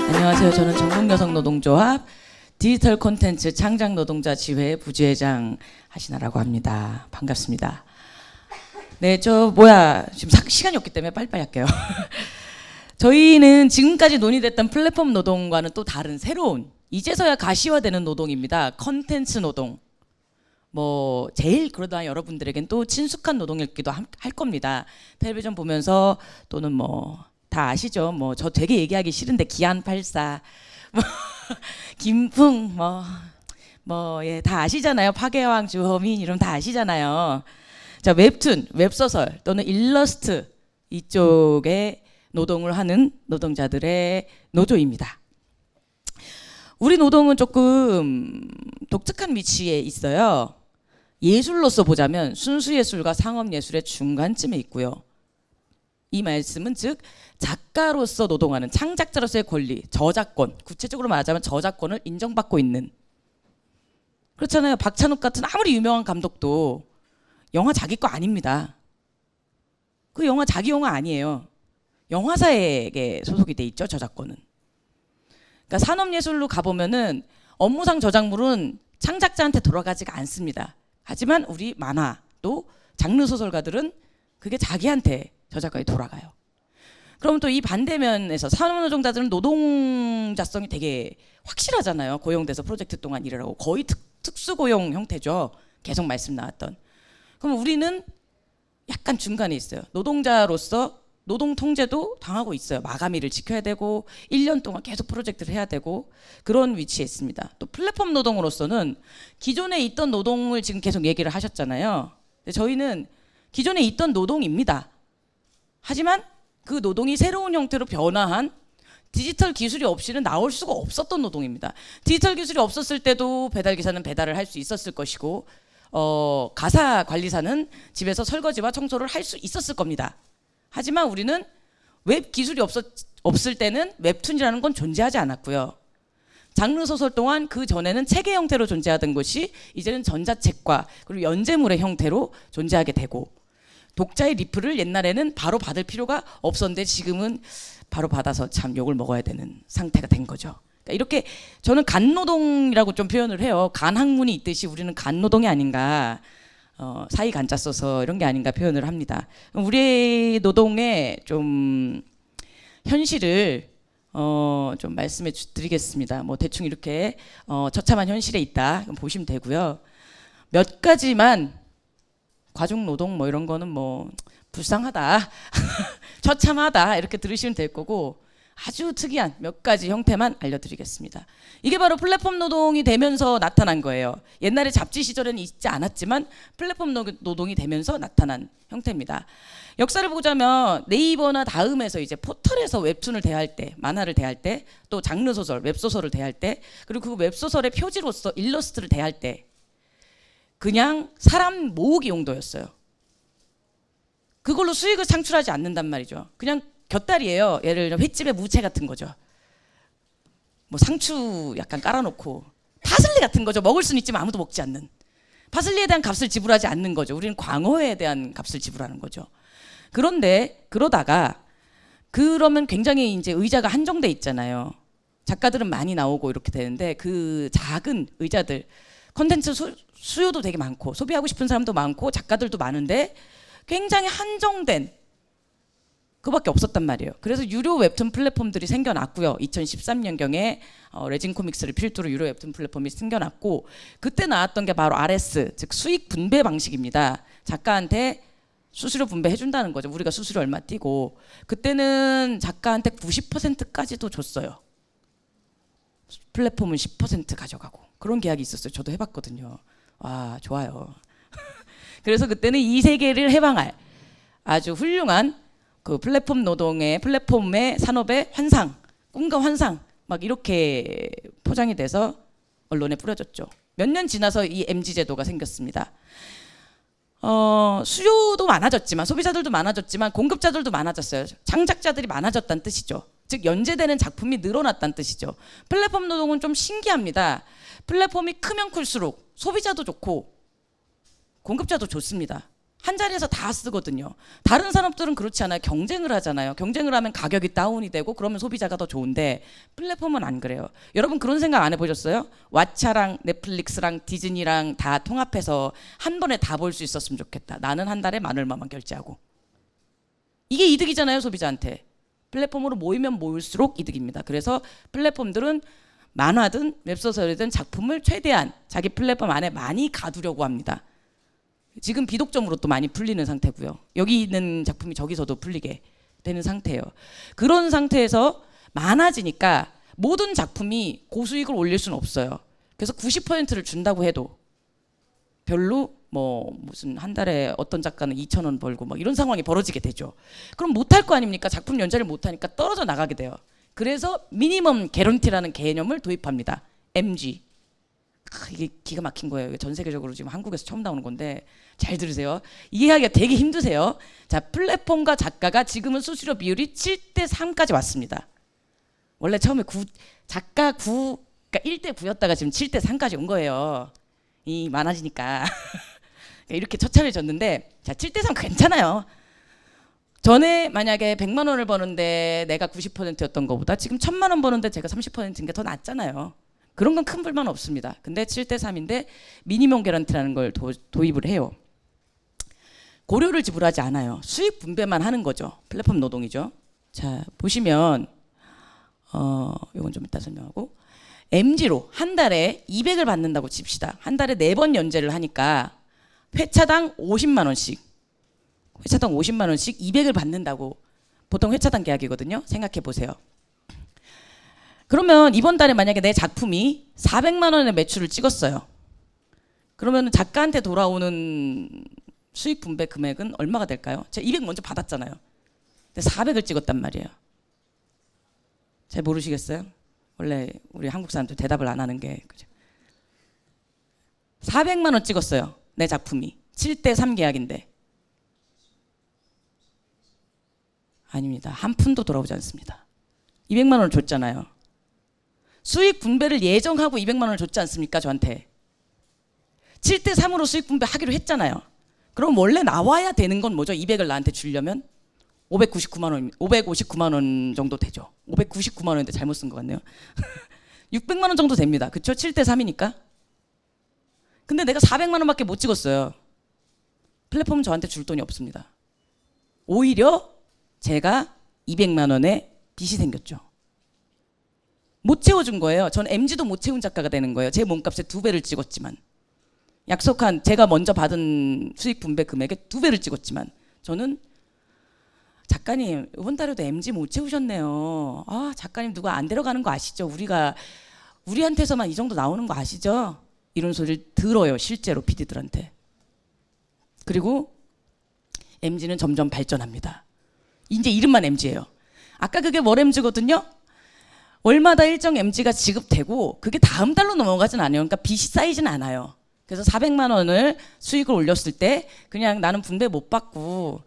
안녕하세요. 저는 전국여성노동조합 디지털 콘텐츠 창작노동자 지회 부지회장 하신아라고 합니다. 반갑습니다. 네, 지금 시간이 없기 때문에 빨리빨리 할게요. 저희는 지금까지 논의됐던 플랫폼 노동과는 또 다른 새로운, 이제서야 가시화되는 노동입니다. 콘텐츠 노동. 제일 그러다 여러분들에겐 또 친숙한 노동이기도 할 겁니다. 텔레비전 보면서 또는 다 아시죠? 저 되게 얘기하기 싫은데 기안84, 김풍, 예, 다 아시잖아요. 파괴왕, 주호민 이름 다 아시잖아요. 자, 웹툰, 웹소설 또는 일러스트 이쪽에 노동을 하는 노동자들의 노조입니다. 우리 노동은 조금 독특한 위치에 있어요. 예술로서 보자면 순수예술과 상업예술의 중간쯤에 있고요. 이 말씀은 즉 작가로서 노동하는 창작자로서의 권리, 저작권, 구체적으로 말하자면 저작권을 인정받고 있는, 그렇잖아요. 박찬욱 같은 아무리 유명한 감독도 영화 자기 거 아닙니다. 그 영화 자기 영화 아니에요. 영화사에게 소속이 돼 있죠, 저작권은. 그러니까 산업예술로 가보면은 업무상 저작물은 창작자한테 돌아가지가 않습니다. 하지만 우리 만화 또 장르 소설가들은 그게 자기한테 저작권이 돌아가요. 그럼 또 이 반대면에서 산업노동자들은 노동자성이 되게 확실하잖아요. 고용돼서 프로젝트 동안 일하라고. 거의 특수고용 형태죠. 계속 말씀 나왔던. 그럼 우리는 약간 중간에 있어요. 노동자로서 노동 통제도 당하고 있어요. 마감일을 지켜야 되고 1년 동안 계속 프로젝트를 해야 되고 그런 위치에 있습니다. 또 플랫폼 노동으로서는 기존에 있던 노동을 지금 계속 얘기를 하셨잖아요. 근데 저희는 기존에 있던 노동입니다. 하지만 그 노동이 새로운 형태로 변화한 디지털 기술이 없이는 나올 수가 없었던 노동입니다. 디지털 기술이 없었을 때도 배달기사는 배달을 할 수 있었을 것이고 가사 관리사는 집에서 설거지와 청소를 할 수 있었을 겁니다. 하지만 우리는 웹 기술이 없을 때는 웹툰이라는 건 존재하지 않았고요. 장르 소설 동안 그 전에는 책의 형태로 존재하던 것이 이제는 전자책과 그리고 연재물의 형태로 존재하게 되고, 독자의 리플을 옛날에는 바로 받을 필요가 없었는데 지금은 바로 받아서 참 욕을 먹어야 되는 상태가 된 거죠. 그러니까 이렇게 저는 간노동이라고 좀 표현을 해요. 간학문이 있듯이 우리는 간노동이 아닌가, 사이 간자 써서 이런 게 아닌가 표현을 합니다. 우리 노동의 좀 현실을 좀 말씀해 드리겠습니다. 대충 이렇게 처참한 현실에 있다 보시면 되고요. 몇 가지만 과중 노동 이런 거는 불쌍하다, 처참하다 이렇게 들으시면 될 거고, 아주 특이한 몇 가지 형태만 알려드리겠습니다. 이게 바로 플랫폼 노동이 되면서 나타난 거예요. 옛날에 잡지 시절에는 있지 않았지만 플랫폼 노동이 되면서 나타난 형태입니다. 역사를 보자면 네이버나 다음에서 이제 포털에서 웹툰을 대할 때, 만화를 대할 때, 또 장르 소설, 웹소설을 대할 때, 그리고 그 웹소설의 표지로서 일러스트를 대할 때 그냥 사람 모으기 용도였어요. 그걸로 수익을 창출하지 않는단 말이죠. 그냥 곁다리예요. 예를 들어 횟집의 무채 같은 거죠. 상추 약간 깔아놓고 파슬리 같은 거죠. 먹을 수는 있지만 아무도 먹지 않는. 파슬리에 대한 값을 지불하지 않는 거죠. 우리는 광어에 대한 값을 지불하는 거죠. 그런데 그러면 굉장히 이제 의자가 한정돼 있잖아요. 작가들은 많이 나오고 이렇게 되는데 그 작은 의자들, 콘텐츠 수요도 되게 많고 소비하고 싶은 사람도 많고 작가들도 많은데 굉장히 한정된 그밖에 없었단 말이에요. 그래서 유료 웹툰 플랫폼들이 생겨났고요. 2013년경에 레진 코믹스를 필두로 유료 웹툰 플랫폼이 생겨났고, 그때 나왔던 게 바로 RS, 즉 수익 분배 방식입니다. 작가한테 수수료 분배해준다는 거죠. 우리가 수수료 얼마 띄고, 그때는 작가한테 90%까지도 줬어요. 플랫폼은 10% 가져가고 그런 계약이 있었어요. 저도 해봤거든요. 와, 좋아요. 그래서 그때는 이 세계를 해방할 아주 훌륭한 그 플랫폼 노동의, 플랫폼의 산업의 환상, 꿈과 환상 이렇게 포장이 돼서 언론에 뿌려졌죠. 몇 년 지나서 이 MZ 제도가 생겼습니다. 수요도 많아졌지만, 소비자들도 많아졌지만 공급자들도 많아졌어요. 창작자들이 많아졌다는 뜻이죠. 즉 연재되는 작품이 늘어났다는 뜻이죠. 플랫폼 노동은 좀 신기합니다. 플랫폼이 크면 클수록 소비자도 좋고 공급자도 좋습니다. 한 자리에서 다 쓰거든요. 다른 산업들은 그렇지 않아요. 경쟁을 하잖아요. 경쟁을 하면 가격이 다운이 되고 그러면 소비자가 더 좋은데 플랫폼은 안 그래요. 여러분 그런 생각 안 해보셨어요? 왓챠랑 넷플릭스랑 디즈니랑 다 통합해서 한 번에 다 볼 수 있었으면 좋겠다. 나는 한 달에 만 얼마만 결제하고. 이게 이득이잖아요, 소비자한테. 플랫폼으로 모이면 모일수록 이득입니다. 그래서 플랫폼들은 만화든 웹소설이든 작품을 최대한 자기 플랫폼 안에 많이 가두려고 합니다. 지금 비독점으로 또 많이 풀리는 상태고요. 여기 있는 작품이 저기서도 풀리게 되는 상태예요. 그런 상태에서 많아지니까 모든 작품이 고수익을 올릴 수는 없어요. 그래서 90%를 준다고 해도 별로 뭐 무슨 한 달에 어떤 작가는 2,000원 벌고 막 이런 상황이 벌어지게 되죠. 그럼 못할 거 아닙니까? 작품 연재를 못하니까 떨어져 나가게 돼요. 그래서 미니멈 개런티라는 개념을 도입합니다. MG. 이게 기가 막힌 거예요. 전 세계적으로 지금 한국에서 처음 나오는 건데 잘 들으세요. 이해하기가 되게 힘드세요. 자, 플랫폼과 작가가 지금은 수수료 비율이 7대3까지 왔습니다. 원래 처음에 작가 9, 그러니까 1대9였다가 지금 7대3까지 온 거예요. 이 많아지니까. 이렇게 처참해 졌는데 자, 7대3 괜찮아요. 전에 만약에 100만 원을 버는데 내가 90%였던 것보다 지금 1,000만 원 버는데 제가 30%인 게 더 낫잖아요. 그런 건 큰 불만 없습니다. 근데 7대3인데 미니멈 개런티라는 걸 도입을 해요. 고료를 지불하지 않아요. 수익 분배만 하는 거죠. 플랫폼 노동이죠. 자, 보시면 이건 좀 이따 설명하고 MG로 한 달에 200을 받는다고 칩시다. 한 달에 4번 연재를 하니까 회차당 50만 원씩 회차당 50만 원씩 200을 받는다고 보통 회차당 계약이거든요. 생각해 보세요. 그러면 이번 달에 만약에 내 작품이 400만 원의 매출을 찍었어요. 그러면 작가한테 돌아오는 수익 분배 금액은 얼마가 될까요? 제가 200 먼저 받았잖아요. 근데 400을 찍었단 말이에요. 잘 모르시겠어요? 원래 우리 한국 사람들 대답을 안 하는 게 그죠? 400만 원 찍었어요. 내 작품이 7대3 계약인데 아닙니다. 한 푼도 돌아오지 않습니다. 200만 원을 줬잖아요. 수익 분배를 예정하고 200만 원을 줬지 않습니까? 저한테 7대3으로 수익 분배하기로 했잖아요. 그럼 원래 나와야 되는 건 뭐죠? 200을 나한테 주려면 559만 원 정도 되죠. 599만 원인데 잘못 쓴 것 같네요. 600만 원 정도 됩니다. 그렇죠? 7대3이니까. 근데 내가 400만 원밖에 못 찍었어요. 플랫폼은 저한테 줄 돈이 없습니다. 오히려 제가 200만 원의 빚이 생겼죠. 못 채워준 거예요. 전 MG도 못 채운 작가가 되는 거예요. 제 몸값의 2배를 찍었지만 약속한 제가 먼저 받은 수익 분배 금액의 2배를 찍었지만 저는 작가님 이번 달에도 MG 못 채우셨네요. 아 작가님 누가 안 데려가는 거 아시죠? 우리한테서만 이 정도 나오는 거 아시죠? 이런 소리를 들어요. 실제로 PD들한테. 그리고 MG는 점점 발전합니다. 이제 이름만 MG예요. 아까 그게 월 MG거든요. 월마다 일정 MG가 지급되고 그게 다음 달로 넘어가진 않아요. 그러니까 빚이 쌓이진 않아요. 그래서 400만 원을 수익을 올렸을 때 그냥 나는 분배 못 받고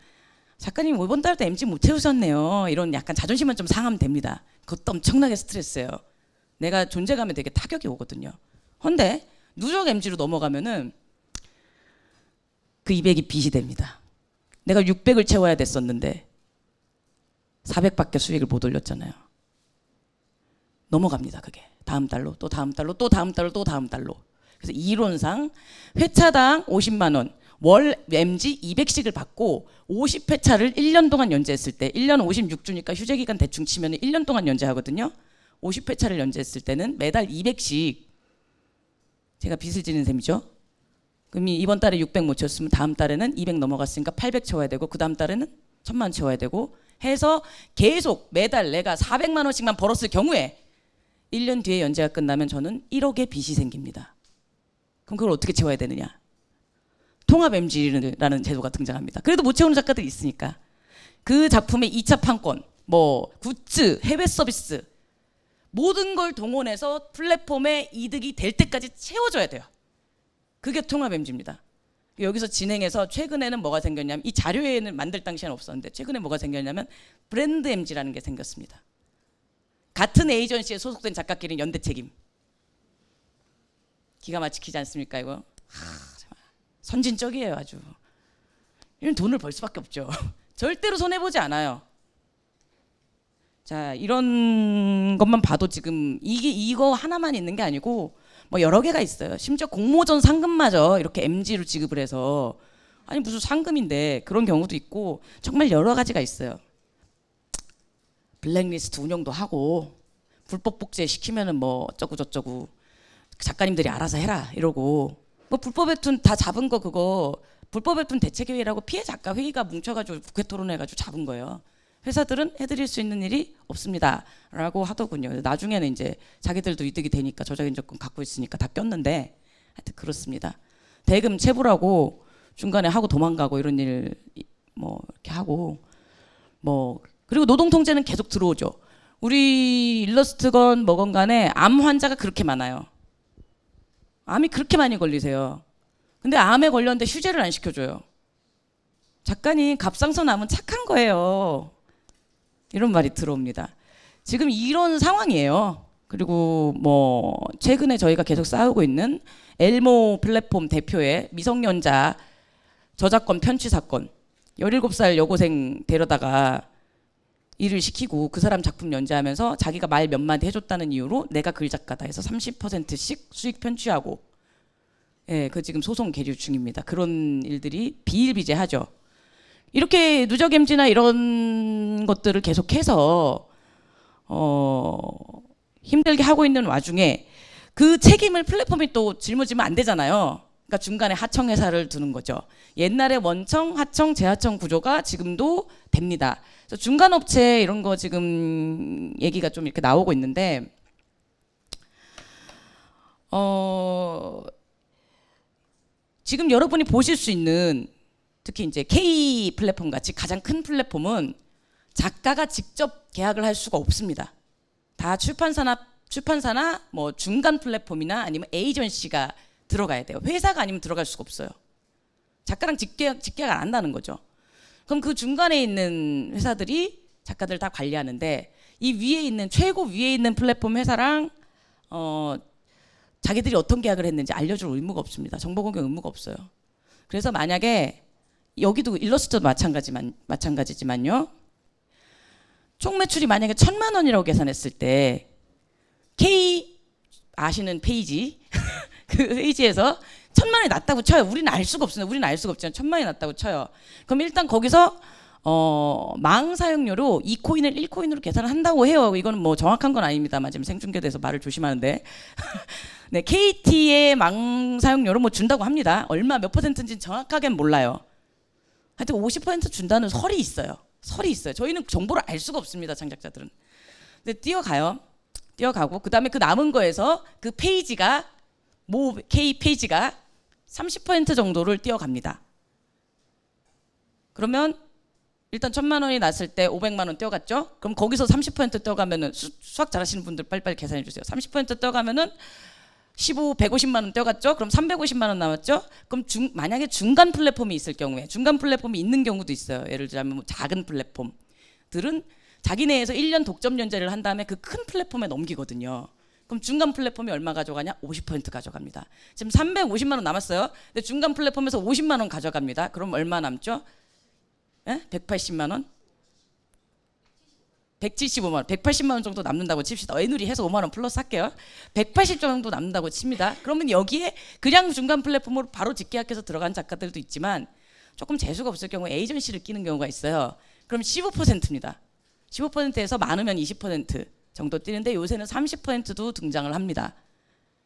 작가님 이번 달도 MG 못 채우셨네요. 이런 약간 자존심만 좀 상하면 됩니다. 그것도 엄청나게 스트레스예요. 내가 존재감에 되게 타격이 오거든요. 그런데 누적 MG로 넘어가면은 그 200이 빚이 됩니다. 내가 600을 채워야 됐었는데 400밖에 수익을 못 올렸잖아요. 넘어갑니다. 그게 다음 달로 또 다음 달로 또 다음 달로 또 다음 달로. 그래서 이론상 회차당 50만 원, 월 MG 200씩을 받고 50회차를 1년 동안 연재했을 때 1년 56주니까 휴재기간 대충 치면 1년 동안 연재하거든요. 50회차를 연재했을 때는 매달 200씩 제가 빚을 지는 셈이죠. 그럼 이번 달에 600 못 채웠으면 다음 달에는 200 넘어갔으니까 800 채워야 되고 그 다음 달에는 1000만 채워야 되고 해서 계속 매달 내가 400만 원씩만 벌었을 경우에 1년 뒤에 연재가 끝나면 저는 1억의 빚이 생깁니다. 그럼 그걸 어떻게 채워야 되느냐? 통합 MG라는 제도가 등장합니다. 그래도 못 채우는 작가들이 있으니까 그 작품의 2차 판권, 뭐 굿즈, 해외 서비스 모든 걸 동원해서 플랫폼에 이득이 될 때까지 채워줘야 돼요. 그게 통합 MG입니다. 여기서 진행해서 최근에는 뭐가 생겼냐면 이 자료에는 만들 당시에는 없었는데 최근에 뭐가 생겼냐면 브랜드 MG라는 게 생겼습니다. 같은 에이전시에 소속된 작가끼리 연대 책임. 기가 막히지 않습니까 이거? 선진적이에요 아주. 이런 돈을 벌 수밖에 없죠. 절대로 손해보지 않아요. 자, 이런 것만 봐도 지금 이거 하나만 있는 게 아니고 뭐 여러 개가 있어요. 심지어 공모전 상금마저 이렇게 MG로 지급을 해서, 아니 무슨 상금인데, 그런 경우도 있고 정말 여러 가지가 있어요. 블랙리스트 운영도 하고 불법 복제 시키면은 뭐 어쩌고 저쩌고 작가님들이 알아서 해라 이러고, 뭐 불법 웹툰 다 잡은 거, 그거 불법 웹툰 대책회의라고 피해 작가 회의가 뭉쳐가지고 국회 토론해가지고 잡은 거예요. 회사들은 해드릴 수 있는 일이 없습니다라고 하더군요. 나중에는 이제 자기들도 이득이 되니까 저작인조건 갖고 있으니까 다 꼈는데, 하여튼 그렇습니다. 대금 체불하고 중간에 하고 도망가고 이런 일 뭐 이렇게 하고, 뭐 그리고 노동통제는 계속 들어오죠. 우리 일러스트건 뭐건 간에 암 환자가 그렇게 많아요. 암이 그렇게 많이 걸리세요. 근데 암에 걸렸는데 휴재를 안 시켜줘요. 작가님 갑상선 암은 착한 거예요. 이런 말이 들어옵니다. 지금 이런 상황이에요. 그리고 뭐 최근에 저희가 계속 싸우고 있는 엘모 플랫폼 대표의 미성년자 저작권 편취 사건, 17살 여고생 데려다가 일을 시키고 그 사람 작품 연재하면서 자기가 말 몇 마디 해줬다는 이유로 내가 글 작가다 해서 30%씩 수익 편취하고, 예, 그 지금 소송 계류 중입니다. 그런 일들이 비일비재하죠. 이렇게 누적 MG나 이런 것들을 계속해서 힘들게 하고 있는 와중에 그 책임을 플랫폼이 또 짊어지면 안 되잖아요. 그러니까 중간에 하청회사를 두는 거죠. 옛날에 원청, 하청, 재하청 구조가 지금도 됩니다. 그래서 중간업체 이런 거 지금 얘기가 좀 이렇게 나오고 있는데, 지금 여러분이 보실 수 있는 특히 이제 K 플랫폼 같이 가장 큰 플랫폼은 작가가 직접 계약을 할 수가 없습니다. 다 출판사나 뭐 중간 플랫폼이나 아니면 에이전시가 들어가야 돼요. 회사가 아니면 들어갈 수가 없어요. 작가랑 직계약을 안 한다는 거죠. 그럼 그 중간에 있는 회사들이 작가들 다 관리하는데, 이 위에 있는 최고 위에 있는 플랫폼 회사랑 자기들이 어떤 계약을 했는지 알려줄 의무가 없습니다. 정보 공개 의무가 없어요. 그래서 만약에 여기도 일러스트도 마찬가지지만요. 총 매출이 만약에 1,000만 원이라고 계산했을 때 K 아시는 페이지 그 페이지에서 1,000만 원이 낮다고 쳐요. 우리는 알 수가 없어요. 우리는 알 수가 없지만 1,000만 원이 낮다고 쳐요. 그럼 일단 거기서 망 사용료로 2코인을 1코인으로 계산을 한다고 해요. 이거는 뭐 정확한 건 아닙니다만 지금 생중계돼서 말을 조심하는데 네, KT의 망 사용료로 뭐 준다고 합니다. 얼마 몇 퍼센트인지는 정확하게는 몰라요. 하여튼 50% 준다는 설이 있어요. 설이 있어요. 저희는 정보를 알 수가 없습니다. 창작자들은. 근데 뛰어가고 그 다음에 그 남은 거에서 그 페이지가 모 K 페이지가 30% 정도를 뛰어갑니다. 그러면 일단 1,000만 원이 났을 때 500만 원 뛰어갔죠? 그럼 거기서 30% 뛰어가면은 수학 잘하시는 분들 빨리빨리 계산해 주세요. 30% 뛰어가면은 150만 원 뛰어갔죠? 그럼 350만 원 남았죠? 그럼 만약에 중간 플랫폼이 있을 경우에, 중간 플랫폼이 있는 경우도 있어요. 예를 들자면 뭐 작은 플랫폼들은 자기네에서 1년 독점 연재를 한 다음에 그 큰 플랫폼에 넘기거든요. 그럼 중간 플랫폼이 얼마 가져가냐? 50% 가져갑니다. 지금 350만 원 남았어요. 근데 중간 플랫폼에서 50만 원 가져갑니다. 그럼 얼마 남죠? 180만 원? 175만 원, 180만 원 정도 남는다고 칩시다. 애누리 해서 5만 원 플러스 할게요. 180 정도 남는다고 칩니다. 그러면 여기에 그냥 중간 플랫폼으로 바로 직계약해서 들어간 작가들도 있지만 조금 재수가 없을 경우에 에이전시를 끼는 경우가 있어요. 그럼 15%입니다. 15%에서 많으면 20% 정도 뛰는데 요새는 30%도 등장을 합니다.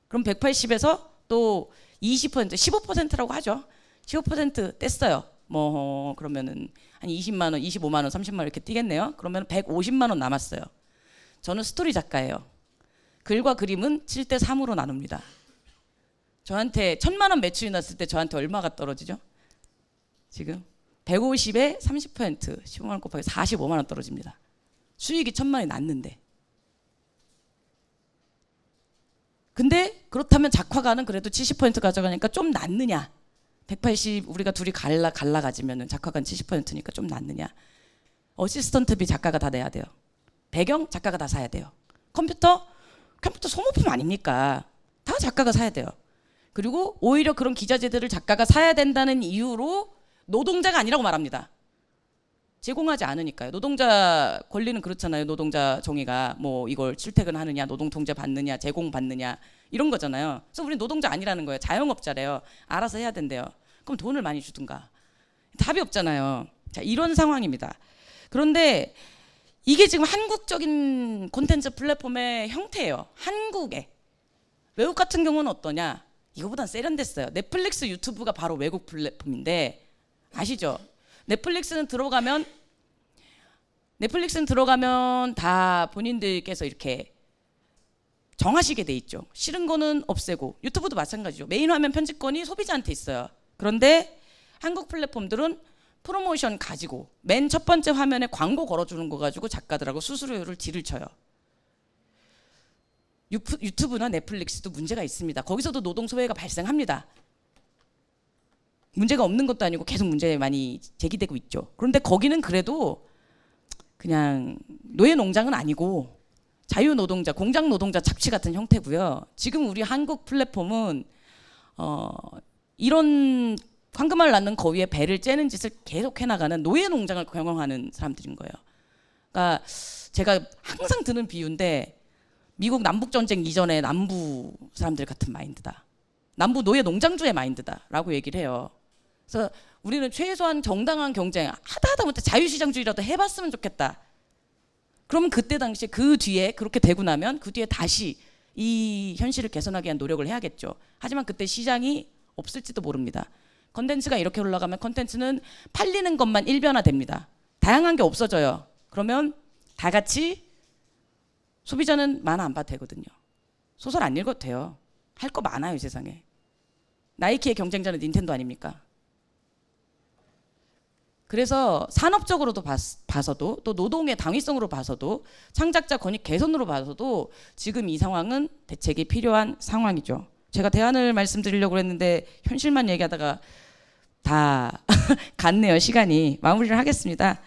그럼 180에서 또 20%, 15%라고 하죠. 15% 뗐어요. 뭐 그러면은 한 20만 원, 25만 원, 30만 원 이렇게 뛰겠네요. 그러면 150만 원 남았어요. 저는 스토리 작가예요. 글과 그림은 7대 3으로 나눕니다. 저한테 1,000만 원 매출이 났을 때 저한테 얼마가 떨어지죠? 지금 150에 30%, 15만 원 곱하기 45만 원 떨어집니다. 수익이 1,000만 원이 났는데. 근데 그렇다면 작화가는 그래도 70% 가져가니까 좀 낫느냐? 180 우리가 둘이 갈라 가지면은 작화관 70%니까 좀 낫느냐? 어시스턴트비 작가가 다 내야 돼요. 배경 작가가 다 사야 돼요. 컴퓨터 소모품 아닙니까? 다 작가가 사야 돼요. 그리고 오히려 그런 기자재들을 작가가 사야 된다는 이유로 노동자가 아니라고 말합니다. 제공하지 않으니까요. 노동자 권리는 그렇잖아요. 노동자 정의가 뭐 이걸 출퇴근하느냐, 노동통제 받느냐, 제공받느냐 이런 거잖아요. 그래서 우리 노동자 아니라는 거예요. 자영업자래요. 알아서 해야 된대요. 그럼 돈을 많이 주든가. 답이 없잖아요. 자, 이런 상황입니다. 그런데 이게 지금 한국적인 콘텐츠 플랫폼의 형태예요. 한국에. 외국 같은 경우는 어떠냐? 이거보단 세련됐어요. 넷플릭스, 유튜브가 바로 외국 플랫폼인데 아시죠? 넷플릭스는 들어가면 다 본인들께서 이렇게 정하시게 돼 있죠. 싫은 거는 없애고, 유튜브도 마찬가지죠. 메인 화면 편집권이 소비자한테 있어요. 그런데 한국 플랫폼들은 프로모션 가지고 맨 첫 번째 화면에 광고 걸어주는 거 가지고 작가들하고 수수료를 딜을 쳐요. 유튜브나 넷플릭스도 문제가 있습니다. 거기서도 노동 소외가 발생합니다. 문제가 없는 것도 아니고 계속 문제 많이 제기되고 있죠. 그런데 거기는 그래도 그냥 노예 농장은 아니고 자유노동자, 공장노동자 착취 같은 형태고요. 지금 우리 한국 플랫폼은 이런 황금알 낳는 거위에 배를 째는 짓을 계속 해나가는 노예 농장을 경영하는 사람들인 거예요. 그러니까 제가 항상 드는 비유인데 미국 남북전쟁 이전에 남부 사람들 같은 마인드다. 남부 노예 농장주의 마인드다라고 얘기를 해요. 그래서 우리는 최소한 정당한 경쟁 하다못해 자유시장주의라도 해봤으면 좋겠다. 그러면 그때 당시에 그 뒤에 그렇게 되고 나면 그 뒤에 다시 이 현실을 개선하기 위한 노력을 해야겠죠. 하지만 그때 시장이 없을지도 모릅니다. 컨텐츠가 이렇게 올라가면 컨텐츠는 팔리는 것만 일변화됩니다. 다양한 게 없어져요. 그러면 다 같이 소비자는 만화 안 봐도 되거든요. 소설 안 읽어도 돼요. 할 거 많아요, 세상에. 나이키의 경쟁자는 닌텐도 아닙니까? 그래서 산업적으로도 봐서도 또 노동의 당위성으로 봐서도 창작자 권익 개선으로 봐서도 지금 이 상황은 대책이 필요한 상황이죠. 제가 대안을 말씀드리려고 했는데 현실만 얘기하다가 다 갔네요. 시간이. 마무리를 하겠습니다.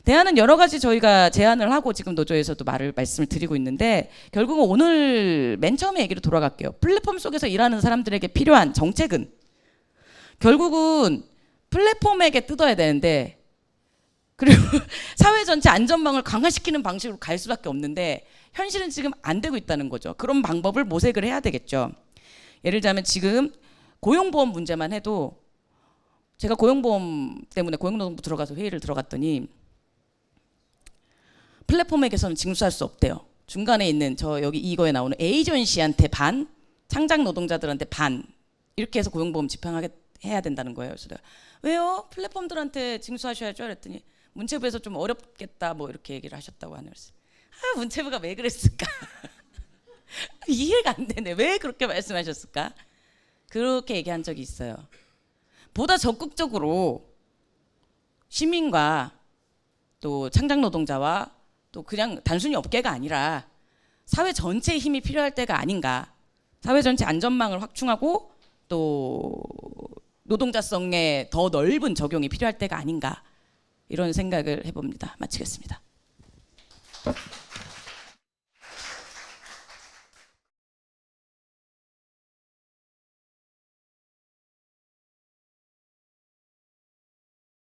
대안은 여러 가지 저희가 제안을 하고 지금 노조에서도 말씀을 드리고 있는데 결국은 오늘 맨 처음에 얘기로 돌아갈게요. 플랫폼 속에서 일하는 사람들에게 필요한 정책은 결국은 플랫폼에게 뜯어야 되는데 그리고 사회 전체 안전망을 강화시키는 방식으로 갈 수밖에 없는데 현실은 지금 안 되고 있다는 거죠. 그런 방법을 모색을 해야 되겠죠. 예를 들자면 지금 고용보험 문제만 해도 제가 고용보험 때문에 고용노동부 들어가서 회의를 들어갔더니 플랫폼에게서는 징수할 수 없대요. 중간에 있는 저 여기 이거에 나오는 에이전시한테 반, 창작 노동자들한테 반 이렇게 해서 고용보험 집행해야 된다는 거예요. 그래서 내가 왜요? 플랫폼들한테 징수하셔야죠. 그랬더니 문체부에서 좀 어렵겠다 뭐 이렇게 얘기를 하셨다고 하네요. 문체부가 왜 그랬을까? 이해가 안 되네. 왜 그렇게 말씀하셨을까? 그렇게 얘기한 적이 있어요. 보다 적극적으로 시민과 또 창작 노동자와 또 그냥 단순히 업계가 아니라 사회 전체의 힘이 필요할 때가 아닌가. 사회 전체 안전망을 확충하고 또 노동자성의 더 넓은 적용이 필요할 때가 아닌가. 이런 생각을 해봅니다. 마치겠습니다.